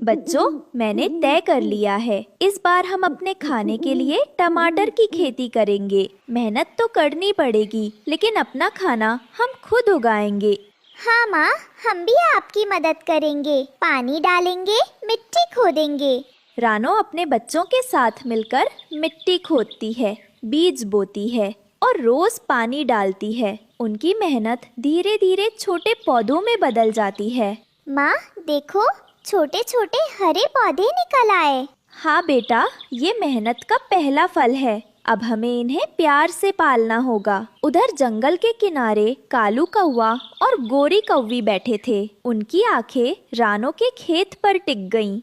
बच्चों, मैंने तय कर लिया है, इस बार हम अपने खाने के लिए टमाटर की खेती करेंगे। मेहनत तो करनी पड़ेगी, लेकिन अपना खाना हम खुद उगाएंगे। हाँ माँ, हम भी आपकी मदद करेंगे। पानी डालेंगे, मिट्टी खोदेंगे। रानो अपने बच्चों के साथ मिलकर मिट्टी खोदती है, बीज बोती है और रोज पानी डालती है। उनकी मेहनत धीरे धीरे छोटे पौधों में बदल जाती है। माँ देखो, छोटे छोटे हरे पौधे निकल आए। हाँ बेटा, ये मेहनत का पहला फल है। अब हमें इन्हें प्यार से पालना होगा। उधर जंगल के किनारे कालू कौवा और गोरी कौवी बैठे थे। उनकी आंखें रानो के खेत पर टिक गईं।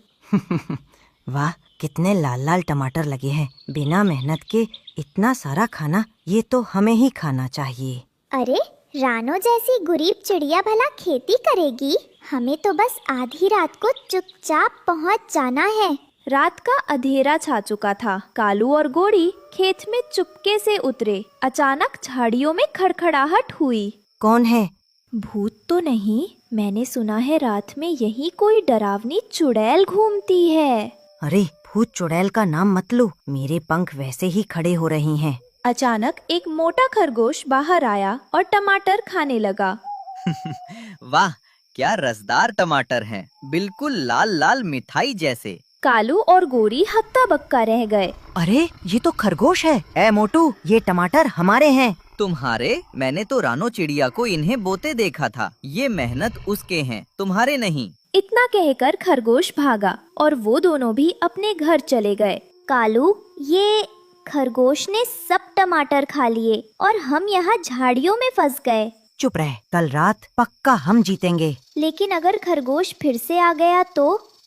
वाह, कितने लाल लाल टमाटर लगे हैं। बिना मेहनत के इतना सारा खाना, ये तो हमें ही खाना चाहिए। अरे, रानो जैसी गरीब चिड़िया भला खेती करेगी? हमें तो बस आधी रात को चुपचाप पहुंच जाना है। रात का अंधेरा छा चुका था। कालू और गोरी खेत में चुपके से उतरे। अचानक झाड़ियों में खड़खड़ाहट हुई। कौन है? भूत तो नहीं, मैंने सुना है रात में यहीं कोई डरावनी चुड़ैल घूमती है। अरे, भूत चुड़ैल का नाम मत लो, मेरे पंख वैसे ही खड़े हो रही हैं। अचानक एक मोटा खरगोश बाहर आया और टमाटर खाने लगा। वाह, क्या रसदार टमाटर हैं, बिल्कुल लाल लाल मिठाई जैसे। कालू और गोरी हक्का बक्का रह गए। अरे, ये तो खरगोश है। ए मोटू, ये टमाटर हमारे हैं। तुम्हारे? मैंने तो रानो चिड़िया को इन्हें बोते देखा था। ये मेहनत उसके हैं, तुम्हारे नहीं। इतना कहकर खरगोश भागा और वो दोनों भी अपने घर चले गए। कालू, ये खरगोश ने सब टमाटर खा लिए और हम यहाँ झाड़ियों में फंस गए। चुप रह, कल रात पक्का हम जीतेंगे। लेकिन अगर खरगोश फिर से आ गया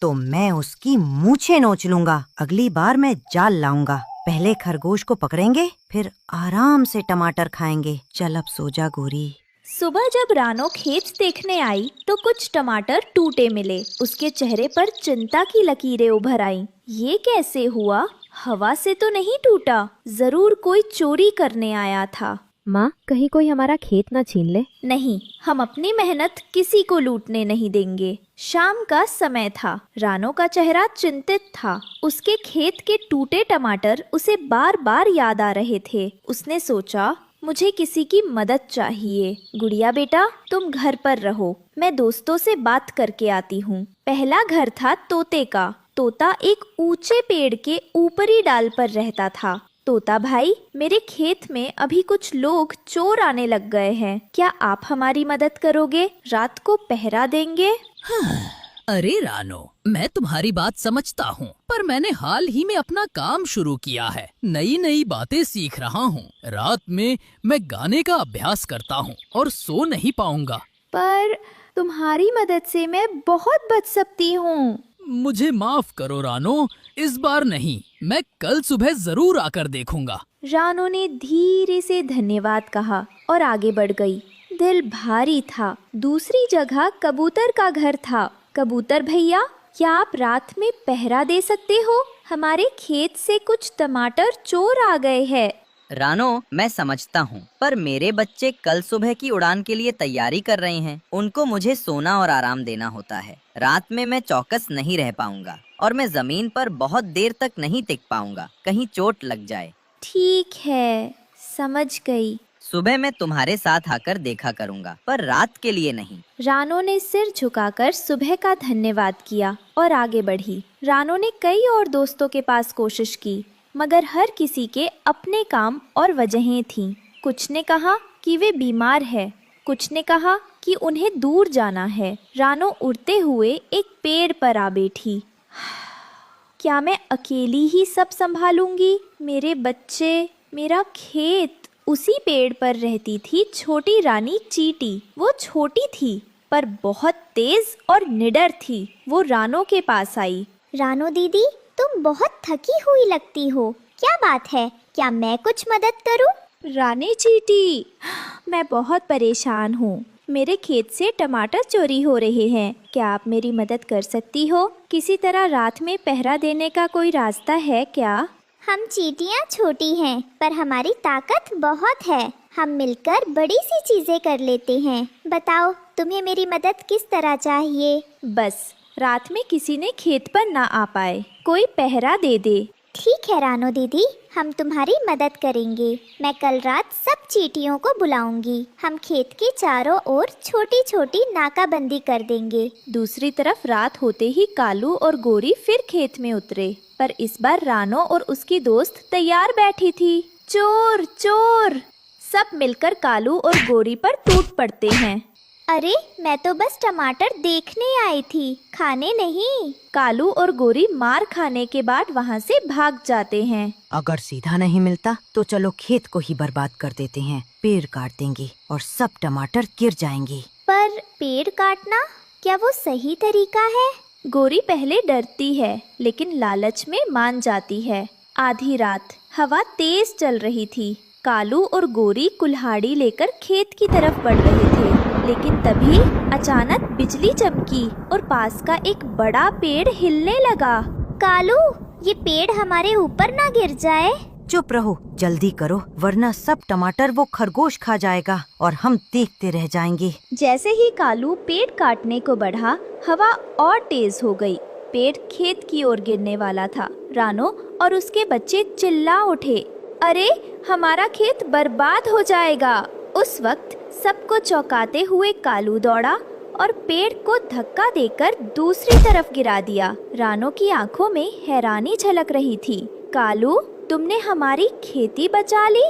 तो मैं उसकी मूछें नोच लूंगा। अगली बार मैं जाल लाऊंगा। पहले खरगोश को पकड़ेंगे, फिर आराम से टमाटर खाएंगे। चल अब सो जा गोरी। सुबह जब रानो खेत देखने आई तो कुछ टमाटर टूटे मिले। उसके चेहरे पर चिंता की लकीरें उभर आईं। ये कैसे हुआ? हवा से तो नहीं टूटा, जरूर कोई चोरी करने आया था। माँ, कहीं कोई हमारा खेत न छीन ले। नहीं, हम अपनी मेहनत किसी को लूटने नहीं देंगे। शाम का समय था। रानो का चेहरा चिंतित था। उसके खेत के टूटे टमाटर उसे बार बार याद आ रहे थे। उसने सोचा, मुझे किसी की मदद चाहिए। गुड़िया बेटा, तुम घर पर रहो, मैं दोस्तों से बात करके आती हूँ। पहला घर था तोते का। तोता एक ऊंचे पेड़ के ऊपरी डाल पर रहता था। तोता भाई, मेरे खेत में अभी कुछ लोग चोर आने लग गए हैं। क्या आप हमारी मदद करोगे? रात को पहरा देंगे। अरे रानो, मैं तुम्हारी बात समझता हूँ, पर मैंने हाल ही में अपना काम शुरू किया है। नई नई बातें सीख रहा हूँ। रात में मैं गाने का अभ्यास करता हूँ और सो नहीं पाऊंगा। पर तुम्हारी मदद से मैं बहुत बच सकती हूँ। मुझे माफ करो रानो, इस बार नहीं, मैं कल सुबह जरूर आकर देखूंगा। रानो ने धीरे से धन्यवाद कहा और आगे बढ़ गई। दिल भारी था। दूसरी जगह कबूतर का घर था। कबूतर भैया, क्या आप रात में पहरा दे सकते हो? हमारे खेत से कुछ टमाटर चोर आ गए हैं। रानो, मैं समझता हूँ, पर मेरे बच्चे कल सुबह की उड़ान के लिए तैयारी कर रहे हैं। उनको मुझे सोना और आराम देना होता है। रात में मैं चौकस नहीं रह पाऊंगा और मैं जमीन पर बहुत देर तक नहीं टिक पाऊंगा, कहीं चोट लग जाए। ठीक है, समझ गई। सुबह मैं तुम्हारे साथ आकर देखा करूंगा, पर रात के लिए नहीं। रानो ने सिर झुकाकर सुबह का धन्यवाद किया और आगे बढ़ी। रानो ने कई और दोस्तों के पास कोशिश की, मगर हर किसी के अपने काम और वजहें थीं। कुछ ने कहा कि वे बीमार है, कुछ ने कहा कि उन्हें दूर जाना है। रानो उड़ते हुए एक पेड़ पर आ बैठी। क्या मैं अकेली ही सब संभालूंगी? मेरे बच्चे, मेरा खेत। उसी पेड़ पर रहती थी छोटी रानी चींटी। वो छोटी थी पर बहुत तेज और निडर थी। वो रानो के पास आई। रानो दीदी, तुम बहुत थकी हुई लगती हो। क्या बात है? क्या मैं कुछ मदद करूं? रानी चींटी, मैं बहुत परेशान हूँ। मेरे खेत से टमाटर चोरी हो रहे हैं। क्या आप मेरी मदद कर सकती हो? किसी तरह रात में पहरा देने का कोई रास्ता है क्या? हम चींटियां छोटी हैं, पर हमारी ताकत बहुत है। हम मिलकर बड़ी सी चीजें कर लेते हैं। बताओ, तुम्हें मेरी मदद किस तरह चाहिए? बस रात में किसी ने खेत पर ना आ पाए, कोई पहरा दे दे। ठीक है रानो दीदी, हम तुम्हारी मदद करेंगे। मैं कल रात सब चींटियों को बुलाऊंगी। हम खेत के चारों ओर छोटी छोटी नाकाबंदी कर देंगे। दूसरी तरफ रात होते ही कालू और गोरी फिर खेत में उतरे, पर इस बार रानो और उसकी दोस्त तैयार बैठी थी। चोर चोर! सब मिलकर कालू और गोरी पर टूट पड़ते हैं। अरे मैं तो बस टमाटर देखने आई थी, खाने नहीं। कालू और गोरी मार खाने के बाद वहाँ से भाग जाते हैं। अगर सीधा नहीं मिलता तो चलो खेत को ही बर्बाद कर देते हैं। पेड़ काट देंगे और सब टमाटर गिर जाएंगे। पर पेड़ काटना क्या वो सही तरीका है? गोरी पहले डरती है, लेकिन लालच में मान जाती है। आधी रात, हवा तेज चल रही थी। कालू और गोरी कुल्हाड़ी लेकर खेत की तरफ बढ़ रहे थे, लेकिन तभी अचानक बिजली चमकी और पास का एक बड़ा पेड़ हिलने लगा। कालू, ये पेड़ हमारे ऊपर ना गिर जाए। चुप रहो, जल्दी करो, वरना सब टमाटर वो खरगोश खा जाएगा और हम देखते रह जाएंगे। जैसे ही कालू पेड़ काटने को बढ़ा, हवा और तेज हो गई। पेड़ खेत की ओर गिरने वाला था। रानो और उसके बच्चे चिल्ला उठे, अरे हमारा खेत बर्बाद हो जाएगा। उस वक्त सबको चौंकाते हुए कालू दौड़ा और पेड़ को धक्का देकर दूसरी तरफ गिरा दिया। रानो की आंखों में हैरानी झलक रही थी। कालू, तुमने हमारी खेती बचा ली?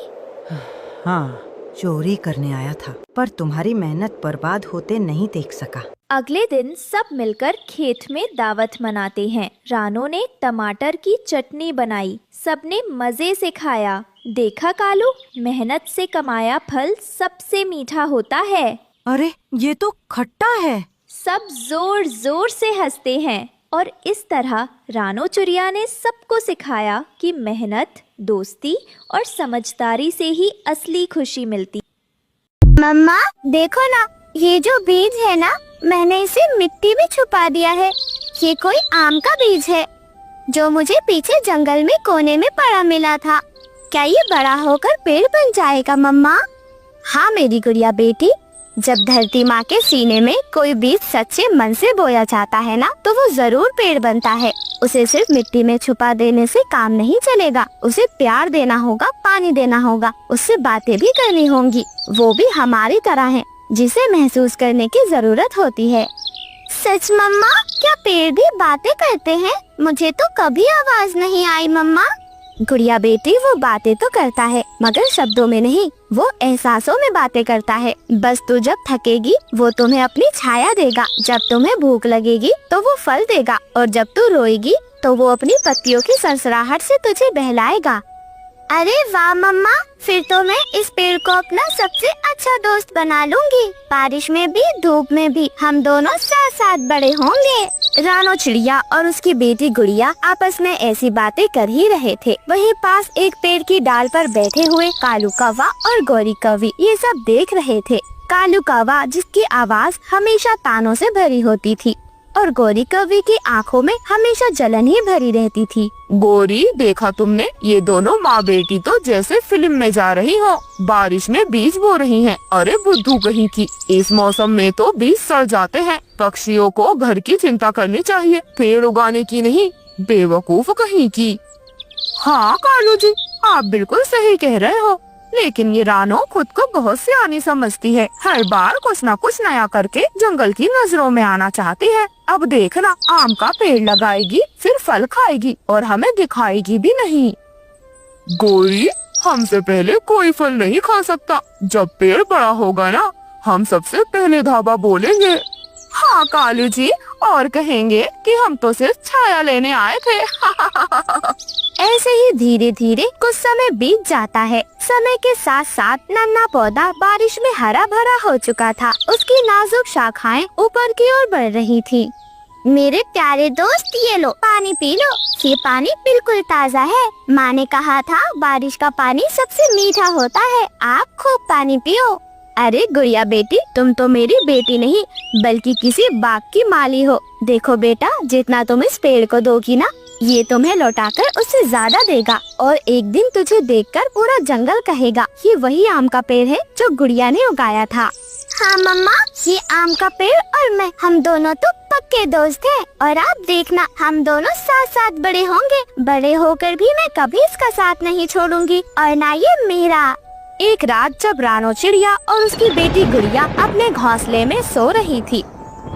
हाँ, चोरी करने आया था, पर तुम्हारी मेहनत बर्बाद होते नहीं देख सका। अगले दिन सब मिलकर खेत में दावत मनाते हैं। रानो ने टमाटर की चटनी बनाई, सबने मजे से खाया। देखा कालू, मेहनत से कमाया फल सबसे मीठा होता है। अरे ये तो खट्टा है। सब जोर जोर से हंसते हैं और इस तरह रानो चिड़िया ने सबको सिखाया कि मेहनत, दोस्ती और समझदारी से ही असली खुशी मिलती। मम्मा देखो ना, ये जो बीज है ना, मैंने इसे मिट्टी में छुपा दिया है। ये कोई आम का बीज है जो मुझे पीछे जंगल में कोने में पड़ा मिला था। क्या ये बड़ा होकर पेड़ बन जाएगा मम्मा? हाँ मेरी गुड़िया बेटी, जब धरती माँ के सीने में कोई बीज सच्चे मन से बोया जाता है ना, तो वो जरूर पेड़ बनता है। उसे सिर्फ मिट्टी में छुपा देने से काम नहीं चलेगा। उसे प्यार देना होगा, पानी देना होगा, उससे बातें भी करनी होंगी। वो भी हमारी तरह है, जिसे महसूस करने की जरूरत होती है। सच मम्मा? क्या पेड़ भी बातें करते हैं? मुझे तो कभी आवाज नहीं आई मम्मा। गुड़िया बेटी, वो बातें तो करता है, मगर शब्दों में नहीं, वो एहसासों में बातें करता है। बस तू जब थकेगी वो तुम्हें अपनी छाया देगा, जब तुम्हें भूख लगेगी तो वो फल देगा, और जब तू रोएगी तो वो अपनी पत्तियों की सरसराहट से तुझे बहलाएगा। अरे वाह मम्मा, फिर तो मैं इस पेड़ को अपना सबसे अच्छा दोस्त बना लूंगी। बारिश में भी, धूप में भी हम दोनों साथ साथ बड़े होंगे। रानो चिड़िया और उसकी बेटी गुड़िया आपस में ऐसी बातें कर ही रहे थे। वहीं पास एक पेड़ की डाल पर बैठे हुए कालू कौवा और गौरी कौवी ये सब देख रहे थे। कालू कौवा, जिसकी आवाज हमेशा तानों से भरी होती थी, और गौरी कौवी की आंखों में हमेशा जलन ही भरी रहती थी। गौरी, देखा तुमने, ये दोनों माँ बेटी तो जैसे फिल्म में जा रही हो, बारिश में बीज बो रही हैं। अरे बुद्धू कहीं की, इस मौसम में तो बीज सड़ जाते हैं। पक्षियों को घर की चिंता करनी चाहिए, पेड़ उगाने की नहीं। बेवकूफ कहीं की। हाँ कालू जी, आप बिल्कुल सही कह रहे हो, लेकिन ये रानो खुद को बहुत सियानी समझती है। हर बार कुछ न कुछ नया करके जंगल की नजरों में आना चाहती है। अब देखना, आम का पेड़ लगाएगी, फिर फल खाएगी और हमें दिखाएगी भी नहीं। गौरी, हमसे पहले कोई फल नहीं खा सकता। जब पेड़ बड़ा होगा ना, हम सबसे पहले धाबा बोलेंगे। हाँ कालू जी, और कहेंगे कि हम तो सिर्फ छाया लेने आए थे। ऐसे ही धीरे धीरे कुछ समय बीत जाता है। समय के साथ साथ नन्हा पौधा बारिश में हरा भरा हो चुका था। उसकी नाजुक शाखाएं ऊपर की ओर बढ़ रही थी। मेरे प्यारे दोस्त, ये लो पानी पी लो। ये पानी बिल्कुल ताज़ा है। माँ ने कहा था बारिश का पानी सबसे मीठा होता है। आप खूब पानी पियो। अरे गुड़िया बेटी, तुम तो मेरी बेटी नहीं बल्कि किसी बाग की माली हो। देखो बेटा, जितना तुम इस पेड़ को दोगी ना, ये तुम्हें लौटाकर उससे ज्यादा देगा और एक दिन तुझे देखकर पूरा जंगल कहेगा ये वही आम का पेड़ है जो गुड़िया ने उगाया था। हाँ मम्मा, ये आम का पेड़ और मैं, हम दोनों तो पक्के दोस्त हैं और आप देखना हम दोनों साथ साथ बड़े होंगे। बड़े होकर भी मैं कभी इसका साथ नहीं छोड़ूंगी और ना ये मेरा। एक रात जब रानो चिड़िया और उसकी बेटी गुड़िया अपने घोंसले में सो रही थी,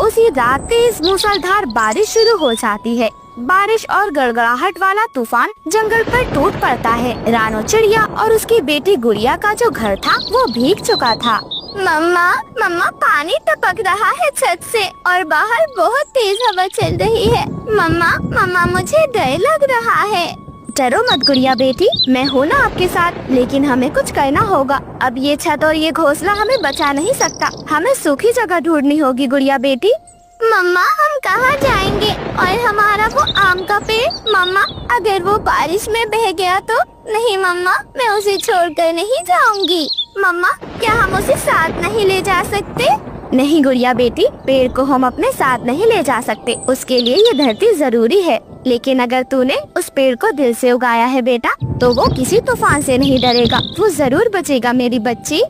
उसी रात तेज मूसलाधार बारिश शुरू हो जाती है। बारिश और गड़गड़ाहट वाला तूफान जंगल पर टूट पड़ता है। रानो चिड़िया और उसकी बेटी गुड़िया का जो घर था वो भीग चुका था। मम्मा, मम्मा पानी टपक रहा है छत से और बाहर बहुत तेज हवा चल रही है। मम्मा, मम्मा मुझे डर लग रहा है। डरो मत गुड़िया बेटी, मैं हूँ ना आपके साथ, लेकिन हमें कुछ करना होगा। अब ये छत और ये घोंसला हमें बचा नहीं सकता, हमें सूखी जगह ढूंढनी होगी गुड़िया बेटी। मम्मा हम कहाँ जाएंगे और हमारा वो आम का पेड़? मम्मा अगर वो बारिश में बह गया तो? नहीं मम्मा, मैं उसे छोड़कर नहीं जाऊंगी। मम्मा क्या हम उसे साथ नहीं ले जा सकते? नहीं गुड़िया बेटी, पेड़ को हम अपने साथ नहीं ले जा सकते, उसके लिए ये धरती जरूरी है। लेकिन अगर तूने उस पेड़ को दिल से उगाया है बेटा, तो वो किसी तूफान से नहीं डरेगा, वो जरूर बचेगा मेरी बच्ची।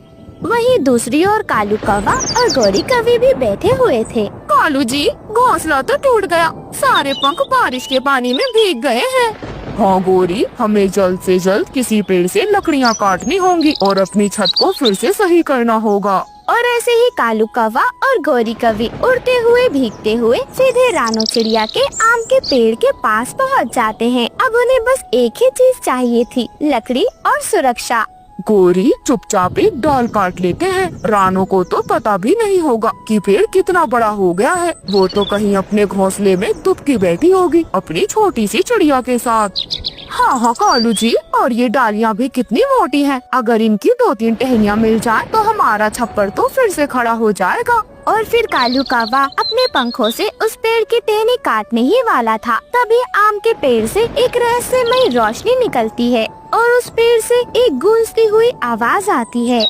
वहीं दूसरी ओर कालू कौवा और गौरी कवि भी बैठे हुए थे। कालू जी, घोंसला तो टूट गया, सारे पंख बारिश के पानी में भीग गए हैं। हाँ गौरी, हमें जल्द से जल्द किसी पेड़ से लकड़ियाँ काटनी होंगी और अपनी छत को फिर से सही करना होगा। और ऐसे ही कालू कौवा और गौरी कवि उड़ते हुए भीगते हुए सीधे रानो चिड़िया के आम के पेड़ के पास पहुंच जाते हैं। अब उन्हें बस एक ही चीज चाहिए थी, लकड़ी और सुरक्षा। गौरी चुपचाप एक डाल काट लेते हैं, रानो को तो पता भी नहीं होगा कि पेड़ कितना बड़ा हो गया है। वो तो कहीं अपने घोंसले में दुबकी बैठी होगी अपनी छोटी सी चिड़िया के साथ। हाँ हाँ कालू जी, और ये डालियाँ भी कितनी मोटी हैं, अगर इनकी 2-3 टहनियाँ मिल जाए तो हमारा छप्पर तो फिर से खड़ा हो जाएगा। और फिर कालू कौवा अपने पंखों से उस पेड़ की टहनी काटने ही वाला था, तभी आम के पेड़ से एक रहस्यमयी रोशनी निकलती है और उस पेड़ से एक गूंजती हुई आवाज आती है।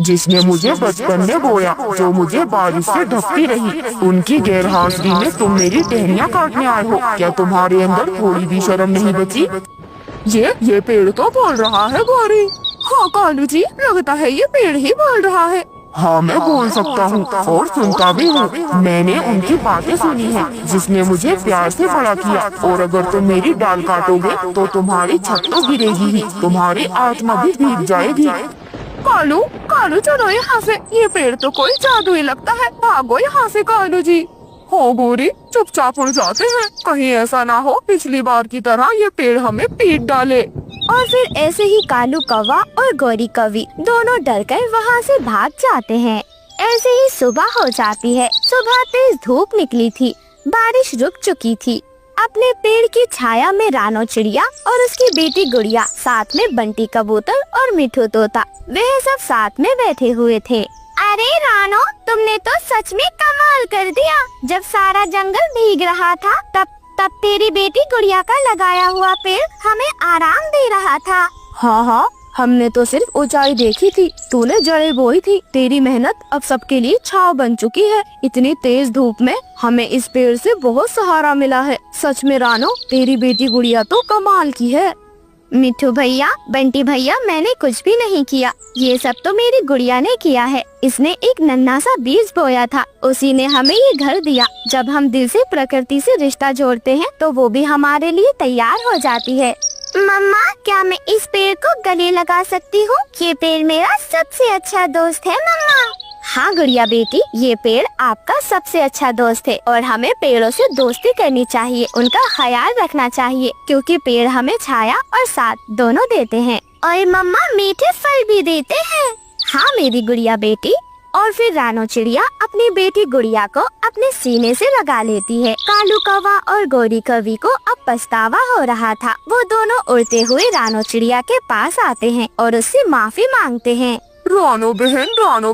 जिसने मुझे बचपन में बोया, जो मुझे बारिश से ढकती रही, उनकी गैर हाजिरी में तुम मेरी टहनियाँ काटने आए हो। क्या तुम्हारे अंदर थोड़ी भी शर्म नहीं बची? ये पेड़ तो बोल रहा है गौरी। हाँ कालू जी, लगता है ये पेड़ ही बोल रहा है। हाँ मैं बोल सकता हूँ और सुनता भी हूँ। मैंने उनकी बातें सुनी हैं, जिसने मुझे प्यार से बड़ा किया। और अगर तुम मेरी डाल काटोगे तो तुम्हारी छत तो गिरेगी ही, तुम्हारी आत्मा भी भीग जाएगी। कालू कालू चलो यहाँ से, ये पेड़ तो कोई जादुई लगता है, भागो यहाँ से कालू जी। हो गौरी, चुपचाप उड़ जाते हैं, कहीं ऐसा ना हो पिछली बार की तरह ये पेड़ हमें पीट डाले। और फिर ऐसे ही कालू कौवा और गौरी कवि दोनों डरकर वहाँ से भाग जाते हैं। ऐसे ही सुबह हो जाती है। सुबह तेज धूप निकली थी, बारिश रुक चुकी थी। अपने पेड़ की छाया में रानो चिड़िया और उसकी बेटी गुड़िया, साथ में बंटी कबूतर और मिठू तोता, वे सब साथ में बैठे हुए थे। अरे रानो, तुमने तो सच में कमाल कर दिया। जब सारा जंगल भीग रहा था तब तेरी बेटी गुड़िया का लगाया हुआ पेड़ हमें आराम दे रहा था। हाँ हाँ, हमने तो सिर्फ ऊंचाई देखी थी, तूने जड़ें बोई थी। तेरी मेहनत अब सबके लिए छांव बन चुकी है। इतनी तेज धूप में हमें इस पेड़ से बहुत सहारा मिला है। सच में रानो, तेरी बेटी गुड़िया तो कमाल की है। मिठू भैया, बंटी भैया, मैंने कुछ भी नहीं किया, ये सब तो मेरी गुड़िया ने किया है। इसने एक नन्हा सा बीज बोया था, उसी ने हमें ये घर दिया। जब हम दिल से प्रकृति से रिश्ता जोड़ते हैं तो वो भी हमारे लिए तैयार हो जाती है। मम्मा, क्या मैं इस पेड़ को गले लगा सकती हूँ? ये पेड़ मेरा सबसे अच्छा दोस्त है मम्मा। हाँ गुड़िया बेटी, ये पेड़ आपका सबसे अच्छा दोस्त है और हमें पेड़ों से दोस्ती करनी चाहिए, उनका ख्याल रखना चाहिए, क्योंकि पेड़ हमें छाया और साथ दोनों देते हैं। और मम्मा मीठे फल भी देते हैं। हाँ मेरी गुड़िया बेटी। और फिर रानो चिड़िया अपनी बेटी गुड़िया को अपने सीने से लगा लेती है। कालू कौवा और गौरी कवि को अब पछतावा हो रहा था। वो दोनों उड़ते हुए रानो चिड़िया के पास आते हैं और उससे माफी मांगते हैं। रानो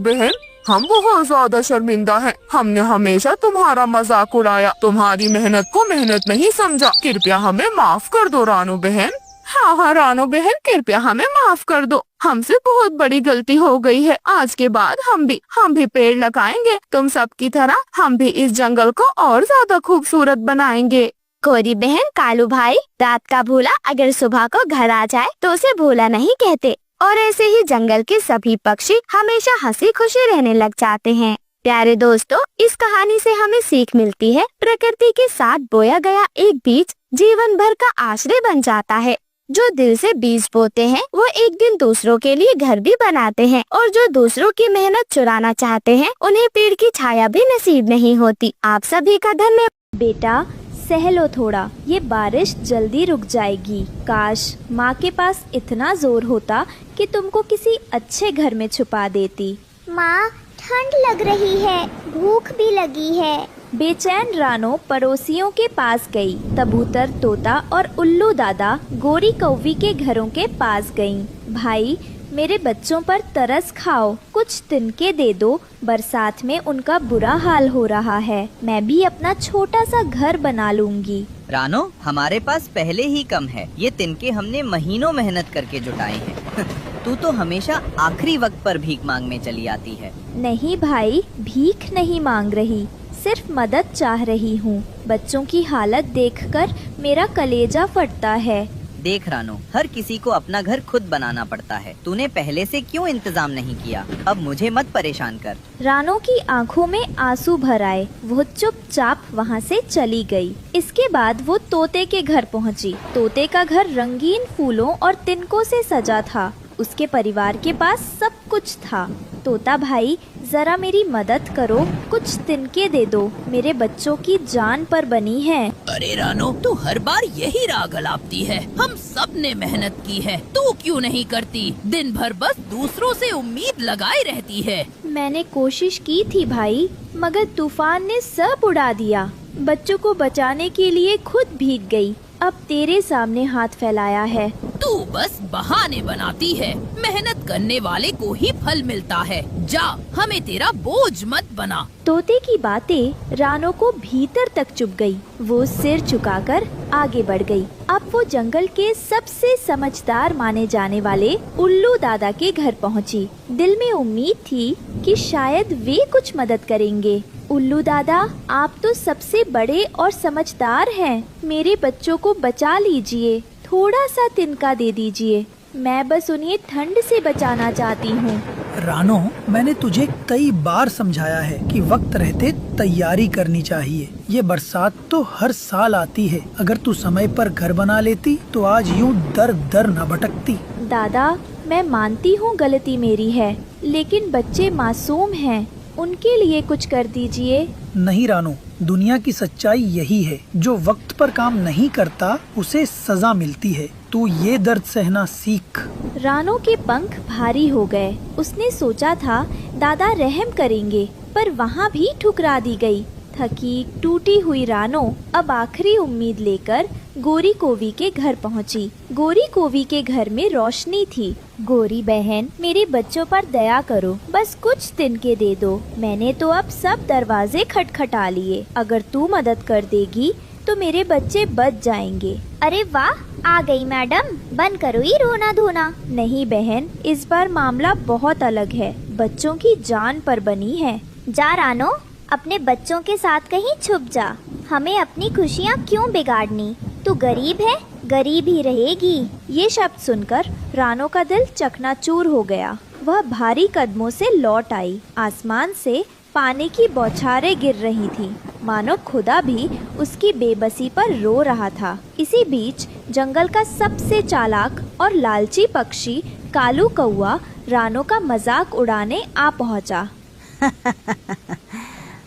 बहन, हम बहुत ज्यादा शर्मिंदा हैं। हमने हमेशा तुम्हारा मजाक उड़ाया, तुम्हारी मेहनत को मेहनत नहीं समझा। कृपया हमें माफ कर दो रानो बहन। हाँ रानो बहन, कृपया हमें माफ कर दो, हमसे बहुत बड़ी गलती हो गई है। आज के बाद हम भी पेड़ लगाएंगे, तुम सब की तरह हम भी इस जंगल को और ज्यादा खूबसूरत बनाएंगे। गोरी बहन कालू भाई, रात का भूला अगर सुबह को घर आ जाए तो उसे भूला नहीं कहते। और ऐसे ही जंगल के सभी पक्षी हमेशा हंसी खुशी रहने लग जाते हैं। प्यारे दोस्तों, इस कहानी से हमें सीख मिलती है, प्रकृति के साथ बोया गया एक बीज जीवन भर का आश्रय बन जाता है। जो दिल से बीज बोते हैं वो एक दिन दूसरों के लिए घर भी बनाते हैं, और जो दूसरों की मेहनत चुराना चाहते हैं उन्हें पेड़ की छाया भी नसीब नहीं होती। आप सभी का धन्यवाद। बेटा सह लो थोड़ा, ये बारिश जल्दी रुक जाएगी। काश माँ के पास इतना जोर होता कि तुमको किसी अच्छे घर में छुपा देती। माँ, ठंड लग रही है, भूख भी लगी है। बेचैन रानो पड़ोसियों के पास गई। कबूतर, तोता और उल्लू दादा गोरी कौवी के घरों के पास गईं। भाई, मेरे बच्चों पर तरस खाओ, कुछ तिनके दे दो, बरसात में उनका बुरा हाल हो रहा है। मैं भी अपना छोटा सा घर बना लूंगी। रानो, हमारे पास पहले ही कम है, ये तिनके हमने महीनों मेहनत करके जुटाए हैं। तू तो हमेशा आखिरी वक्त पर भीख मांगने चली आती है। नहीं भाई, भीख नहीं मांग रही, सिर्फ मदद चाह रही हूँ। बच्चों की हालत देखकर मेरा कलेजा फटता है। देख रानो, हर किसी को अपना घर खुद बनाना पड़ता है। तूने पहले से क्यों इंतजाम नहीं किया? अब मुझे मत परेशान कर। रानो की आंखों में आंसू भर आए। वो चुपचाप वहाँ से चली गई। इसके बाद वो तोते के घर पहुँची। तोते का घर रंगीन फूलों और तिनकों से सजा था। उसके परिवार के पास सब कुछ था। तोता भाई, जरा मेरी मदद करो, कुछ तिनके दे दो, मेरे बच्चों की जान पर बनी है। अरे रानो, तू हर बार यही राग अलापती है। हम सब ने मेहनत की है, तू क्यों नहीं करती? दिन भर बस दूसरों से उम्मीद लगाए रहती है। मैंने कोशिश की थी भाई, मगर तूफान ने सब उड़ा दिया। बच्चों को बचाने के लिए खुद भीग गई। अब तेरे सामने हाथ फैलाया है। तू बस बहाने बनाती है। मेहनत करने वाले को ही फल मिलता है। जा, हमें तेरा बोझ मत बना। तोते की बातें रानो को भीतर तक चुभ गई। वो सिर झुकाकर आगे बढ़ गई। अब वो जंगल के सबसे समझदार माने जाने वाले उल्लू दादा के घर पहुंची। दिल में उम्मीद थी कि शायद वे कुछ मदद करेंगे। उल्लू दादा, आप तो सबसे बड़े और समझदार हैं। मेरे बच्चों को बचा लीजिए, थोड़ा सा तिनका दे दीजिए। मैं बस उन्हें ठंड से बचाना चाहती हूँ। रानो, मैंने तुझे कई बार समझाया है कि वक्त रहते तैयारी करनी चाहिए। ये बरसात तो हर साल आती है। अगर तू समय पर घर बना लेती तो आज यूँ दर दर न भटकती। दादा, मैं मानती हूँ गलती मेरी है, लेकिन बच्चे मासूम हैं, उनके लिए कुछ कर दीजिए। नहीं रानो, दुनिया की सच्चाई यही है, जो वक्त पर काम नहीं करता उसे सजा मिलती है। तू ये दर्द सहना सीख। रानो के पंख भारी हो गए। उसने सोचा था दादा रहम करेंगे, पर वहाँ भी ठुकरा दी गई। थकी टूटी हुई रानो अब आखिरी उम्मीद लेकर गोरी कोवी के घर पहुंची। गोरी कोवी के घर में रोशनी थी। गोरी बहन, मेरे बच्चों पर दया करो, बस कुछ तिनके दे दो। मैंने तो अब सब दरवाजे खटखटा लिए। अगर तू मदद कर देगी तो मेरे बच्चे बच जाएंगे। अरे वाह, आ गई मैडम, बंद करो ही रोना धोना। नहीं बहन, इस बार मामला बहुत अलग है। बच्चों की जान पर बनी है। जा रानो, अपने बच्चों के साथ कहीं छुप जा। हमें अपनी खुशियाँ क्यों बिगाड़नी? तू गरीब है, गरीब ही रहेगी। ये शब्द सुनकर रानो का दिल चकनाचूर हो गया। वह भारी कदमों से लौट आई। आसमान से पानी की बौछारें गिर रही थी, मानो खुदा भी उसकी बेबसी पर रो रहा था। इसी बीच जंगल का सबसे चालाक और लालची पक्षी कालू कौवा रानो का मजाक उड़ाने आ पहुंचा।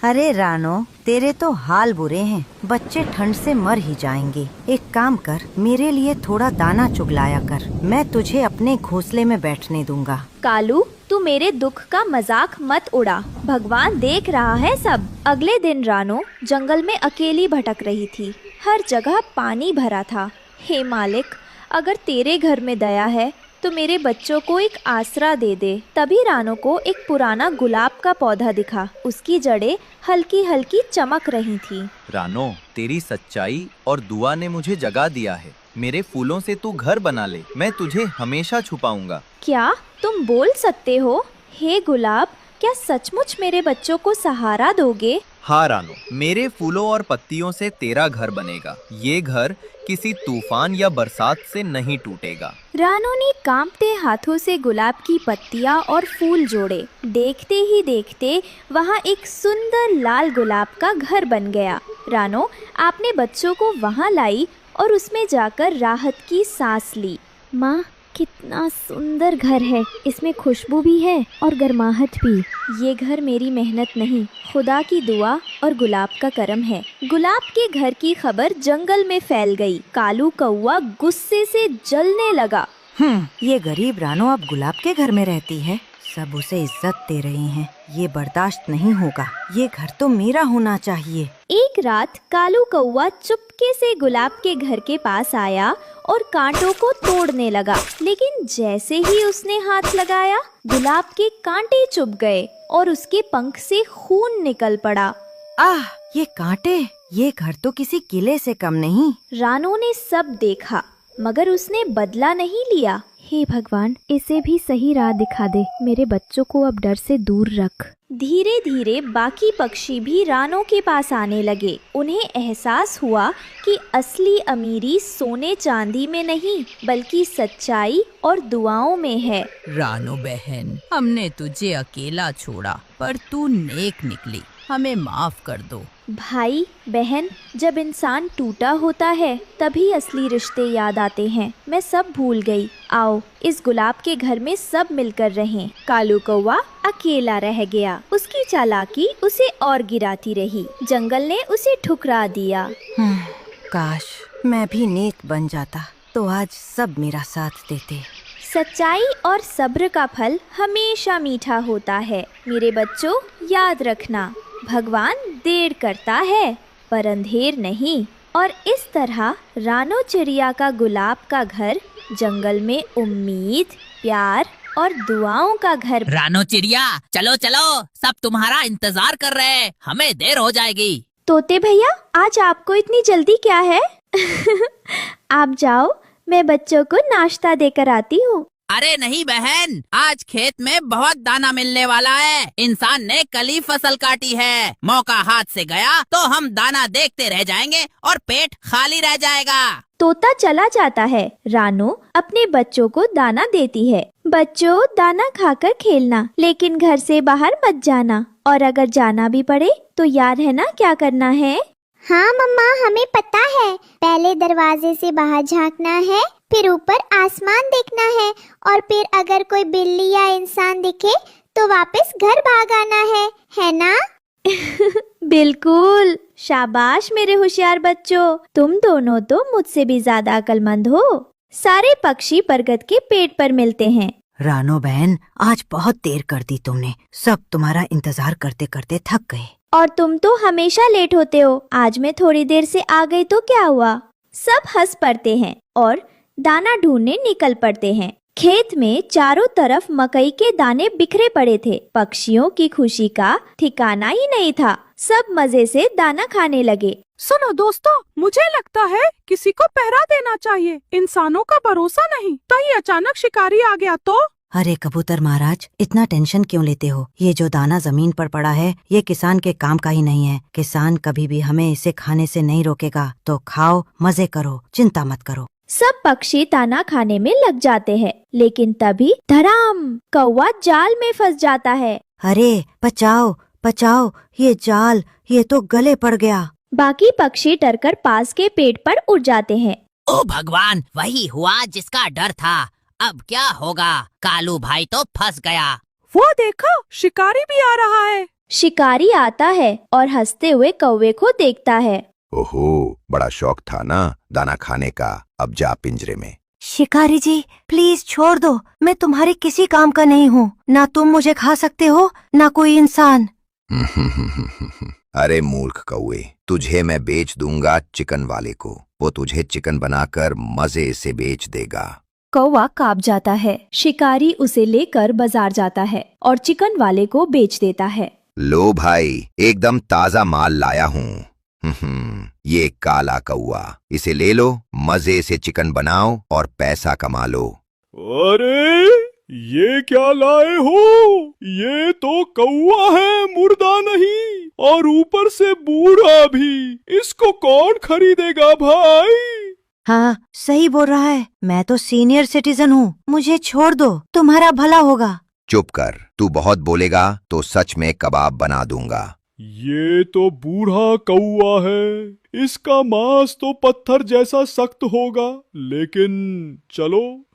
अरे रानो, तेरे तो हाल बुरे हैं। बच्चे ठंड से मर ही जाएंगे। एक काम कर, मेरे लिए थोड़ा दाना चुगलाया कर, मैं तुझे अपने घोंसले में बैठने दूंगा। कालू, तू मेरे दुख का मजाक मत उड़ा, भगवान देख रहा है सब। अगले दिन रानो जंगल में अकेली भटक रही थी। हर जगह पानी भरा था। हे मालिक, अगर तेरे घर में दया है तो मेरे बच्चों को एक आसरा दे दे। तभी रानो को एक पुराना गुलाब का पौधा दिखा। उसकी जड़ें हल्की हल्की चमक रही थी। रानो, तेरी सच्चाई और दुआ ने मुझे जगा दिया है। मेरे फूलों से तू घर बना ले, मैं तुझे हमेशा छुपाऊंगा। क्या तुम बोल सकते हो? हे गुलाब, क्या सचमुच मेरे बच्चों को सहारा दोगे? हाँ रानो, मेरे फूलों और पत्तियों से तेरा घर बनेगा। ये घर किसी तूफान या बरसात से नहीं टूटेगा। रानो ने कांपते हाथों से गुलाब की पत्तियां और फूल जोड़े। देखते ही देखते वहां एक सुंदर लाल गुलाब का घर बन गया। रानो आपने बच्चों को वहां लाई और उसमें जाकर राहत की सांस ली। माँ, कितना सुंदर घर है। इसमें खुशबू भी है और गर्माहट भी। ये घर मेरी मेहनत नहीं, खुदा की दुआ और गुलाब का करम है। गुलाब के घर की खबर जंगल में फैल गई। कालू कौवा गुस्से से जलने लगा। ये गरीब रानो अब गुलाब के घर में रहती है। सब उसे इज्जत दे रही हैं। ये बर्दाश्त नहीं होगा। ये घर तो मेरा होना चाहिए। एक रात कालू कौवा चुपके से गुलाब के घर के पास आया और कांटों को तोड़ने लगा। लेकिन जैसे ही उसने हाथ लगाया, गुलाब के कांटे चुभ गए और उसके पंख से खून निकल पड़ा। आह, ये कांटे! ये घर तो किसी किले से कम नहीं। रानो ने सब देखा, मगर उसने बदला नहीं लिया। हे भगवान, इसे भी सही राह दिखा दे। मेरे बच्चों को अब डर से दूर रख। धीरे धीरे बाकी पक्षी भी रानो के पास आने लगे। उन्हें एहसास हुआ कि असली अमीरी सोने चांदी में नहीं, बल्कि सच्चाई और दुआओं में है। रानो बहन, हमने तुझे अकेला छोड़ा, पर तू नेक निकली। हमें माफ कर दो। भाई बहन, जब इंसान टूटा होता है तभी असली रिश्ते याद आते हैं। मैं सब भूल गई। आओ इस गुलाब के घर में सब मिलकर रहें। कालू कौवा अकेला रह गया। उसकी चालाकी उसे और गिराती रही। जंगल ने उसे ठुकरा दिया। काश मैं भी नेक बन जाता तो आज सब मेरा साथ देते। सच्चाई और सब्र का फल हमेशा मीठा होता है। मेरे बच्चों, याद रखना, भगवान देर करता है पर अंधेर नहीं। और इस तरह रानो चिड़िया का गुलाब का घर जंगल में उम्मीद, प्यार और दुआओं का घर। रानो चिड़िया, चलो चलो, सब तुम्हारा इंतजार कर रहे हैं। हमें देर हो जाएगी। तोते भैया, आज आपको इतनी जल्दी क्या है? आप जाओ, मैं बच्चों को नाश्ता देकर आती हूँ। अरे नहीं बहन, आज खेत में बहुत दाना मिलने वाला है। इंसान ने कल ही फसल काटी है। मौका हाथ से गया तो हम दाना देखते रह जाएंगे और पेट खाली रह जाएगा। तोता चला जाता है। रानो अपने बच्चों को दाना देती है। बच्चों, दाना खाकर खेलना, लेकिन घर से बाहर मत जाना। और अगर जाना भी पड़े तो याद है ना क्या करना है? हाँ मम्मा, हमें पता है। पहले दरवाजे से बाहर झांकना है, फिर ऊपर आसमान देखना है, और फिर अगर कोई बिल्ली या इंसान दिखे तो वापस घर भाग आना है ना? बिल्कुल, शाबाश मेरे होशियार बच्चों। तुम दोनों तो मुझसे भी ज्यादा अक्लमंद हो। सारे पक्षी बरगद के पेड़ पर मिलते हैं। रानो बहन, आज बहुत देर कर दी तुमने। सब तुम्हारा इंतजार करते करते थक गए। और तुम तो हमेशा लेट होते हो। आज मैं थोड़ी देर से आ गई तो क्या हुआ? सब हंस पड़ते हैं और दाना ढूंढने निकल पड़ते हैं। खेत में चारों तरफ मकई के दाने बिखरे पड़े थे। पक्षियों की खुशी का ठिकाना ही नहीं था। सब मजे से दाना खाने लगे। सुनो दोस्तों, मुझे लगता है किसी को पहरा देना चाहिए। इंसानों का भरोसा नहीं। कहीं अचानक शिकारी आ गया तो? अरे कबूतर महाराज, इतना टेंशन क्यों लेते हो? ये जो दाना जमीन पर पड़ा है, ये किसान के काम का ही नहीं है। किसान कभी भी हमें इसे खाने से नहीं रोकेगा। तो खाओ, मजे करो, चिंता मत करो। सब पक्षी दाना खाने में लग जाते हैं, लेकिन तभी धड़ाम, कौवा जाल में फंस जाता है। अरे बचाओ बचाओ, ये जाल, ये तो गले पड़ गया। बाकी पक्षी डरकर पास के पेड़ पर उड़ जाते हैं। ओ भगवान, वही हुआ जिसका डर था। अब क्या होगा? कालू भाई तो फंस गया। वो देखो, शिकारी भी आ रहा है। शिकारी आता है और हंसते हुए कौवे को देखता है। ओहो, बड़ा शौक था ना दाना खाने का। अब जा पिंजरे में। शिकारी जी, प्लीज छोड़ दो। मैं तुम्हारे किसी काम का नहीं हूँ। ना तुम मुझे खा सकते हो, ना कोई इंसान। अरे मूर्ख कौवे, तुझे मैं बेच दूंगा चिकन वाले को। वो तुझे चिकन बनाकर मजे से बेच देगा। कौवा कांप जाता है। शिकारी उसे लेकर बाजार जाता है और चिकन वाले को बेच देता है। लो भाई, एकदम ताजा माल लाया हूँ। ये काला कौवा, इसे ले लो, मजे से चिकन बनाओ और पैसा कमा लो। अरे ये क्या लाए हो? ये तो कौवा है, मुर्दा नहीं, और ऊपर से बूढ़ा भी। इसको कौन खरीदेगा भाई? हाँ, सही बोल रहा है। मैं तो सीनियर सिटीजन हूँ, मुझे छोड़ दो, तुम्हारा भला होगा। चुप कर, तू बहुत बोलेगा तो सच में कबाब बना दूंगा। ये तो बूढ़ा कौवा है, इसका मांस तो पत्थर जैसा सख्त होगा, लेकिन चलो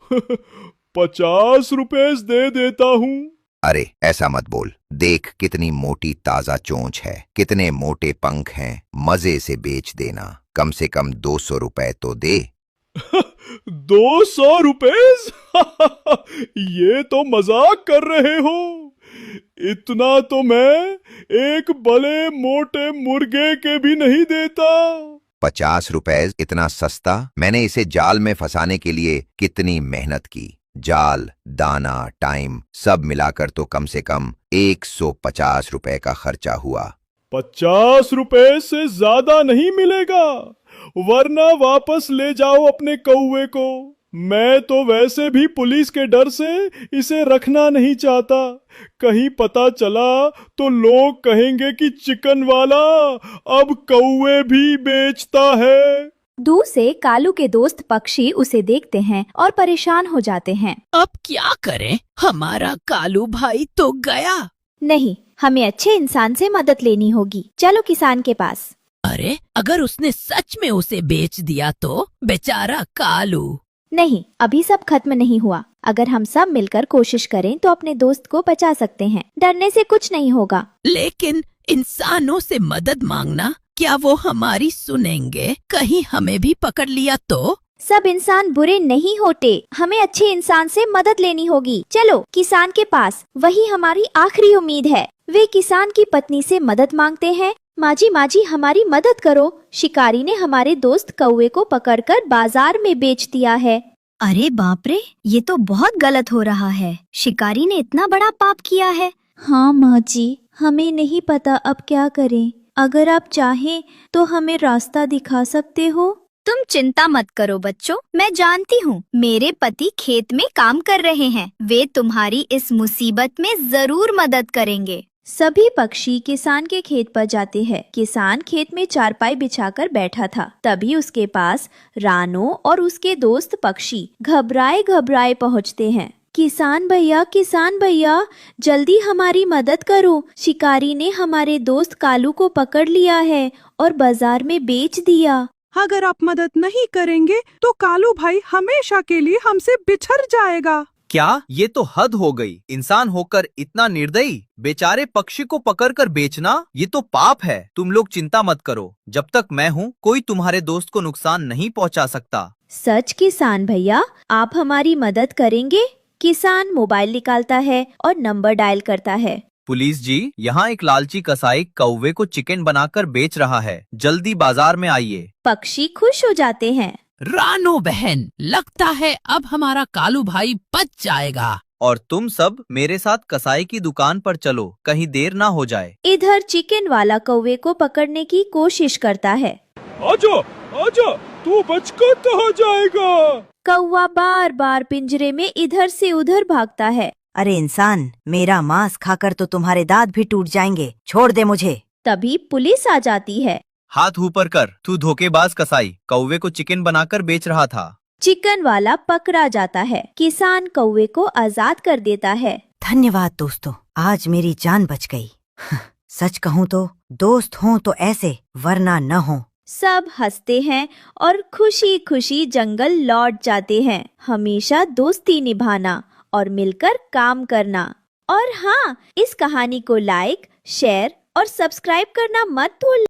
50 रुपए दे देता हूँ। अरे ऐसा मत बोल, देख कितनी मोटी ताजा चोंच है, कितने मोटे पंख हैं, मजे से बेच देना। कम से कम 200 रुपए तो दे। 200 रुपए? ये तो मजाक कर रहे हो। इतना तो मैं एक बड़े मोटे मुर्गे के भी नहीं देता। 50 रुपए इतना सस्ता? मैंने इसे जाल में फंसाने के लिए कितनी मेहनत की। जाल, दाना, टाइम सब मिलाकर तो कम से कम 150 रुपए का खर्चा हुआ। 50 रुपए से ज्यादा नहीं मिलेगा, वरना वापस ले जाओ अपने कौवे को। मैं तो वैसे भी पुलिस के डर से इसे रखना नहीं चाहता। कहीं पता चला तो लोग कहेंगे कि चिकन वाला अब कौवे भी बेचता है। दूर से कालू के दोस्त पक्षी उसे देखते हैं और परेशान हो जाते हैं। अब क्या करें? हमारा कालू भाई तो गया। नहीं, हमें अच्छे इंसान से मदद लेनी होगी। चलो किसान के पास। अरे अगर उसने सच में उसे बेच दिया तो? बेचारा कालू। नहीं, अभी सब खत्म नहीं हुआ। अगर हम सब मिलकर कोशिश करें तो अपने दोस्त को बचा सकते हैं। डरने से कुछ नहीं होगा। लेकिन इंसानों से मदद मांगना, क्या वो हमारी सुनेंगे? कहीं हमें भी पकड़ लिया तो? सब इंसान बुरे नहीं होते, हमें अच्छे इंसान से मदद लेनी होगी। चलो किसान के पास, वही हमारी आखिरी उम्मीद है। वे किसान की पत्नी से मदद मांगते हैं। माजी माजी हमारी मदद करो, शिकारी ने हमारे दोस्त कौवे को पकड़कर बाजार में बेच दिया है। अरे बाप रे, ये तो बहुत गलत हो रहा है। शिकारी ने इतना बड़ा पाप किया है। हाँ माँ जी, हमें नहीं पता अब क्या करें। अगर आप चाहें तो हमें रास्ता दिखा सकते हो। तुम चिंता मत करो बच्चों, मैं जानती हूँ मेरे पति खेत में काम कर रहे हैं। वे तुम्हारी इस मुसीबत में जरूर मदद करेंगे। सभी पक्षी किसान के खेत पर जाते हैं। किसान खेत में चारपाई बिछाकर बैठा था। तभी उसके पास रानो और उसके दोस्त पक्षी घबराए घबराए पहुँचते हैं। किसान भैया, जल्दी हमारी मदद करो। शिकारी ने हमारे दोस्त कालू को पकड़ लिया है और बाजार में बेच दिया। अगर आप मदद नहीं करेंगे तो कालू भाई हमेशा के लिए हमसे बिछड़ जाएगा। क्या? ये तो हद हो गई। इंसान होकर इतना निर्दयी, बेचारे पक्षी को पकड़कर बेचना, ये तो पाप है। तुम लोग चिंता मत करो, जब तक मैं हूँ कोई तुम्हारे दोस्त को नुकसान नहीं पहुँचा सकता। सच किसान भैया, आप हमारी मदद करेंगे? किसान मोबाइल निकालता है और नंबर डायल करता है। पुलिस जी, यहाँ एक लालची कसाई कौवे को चिकन बनाकर बेच रहा है, जल्दी बाजार में आइए। पक्षी खुश हो जाते हैं। रानो बहन, लगता है अब हमारा कालू भाई बच जाएगा। और तुम सब मेरे साथ कसाई की दुकान पर चलो, कहीं देर ना हो जाए। इधर चिकन वाला कौवे को पकड़ने की कोशिश करता है। आजा, आजा, तू बचकर कहाँ जाएगा? कौवा बार बार पिंजरे में इधर से उधर भागता है। अरे इंसान, मेरा मांस खाकर तो तुम्हारे दांत भी टूट जाएंगे, छोड़ दे मुझे। तभी पुलिस आ जाती है। हाथ ऊपर कर, तू धोखेबाज कसाई कौवे को चिकन बनाकर बेच रहा था। चिकन वाला पकड़ा जाता है। किसान कौवे को आजाद कर देता है। धन्यवाद दोस्तों, आज मेरी जान बच गई। सच कहूँ तो दोस्त हों तो ऐसे, वरना न हो। सब हंसते हैं और खुशी खुशी जंगल लौट जाते हैं। हमेशा दोस्ती निभाना और मिलकर काम करना। और हाँ, इस कहानी को लाइक, शेयर और सब्सक्राइब करना मत भूलना।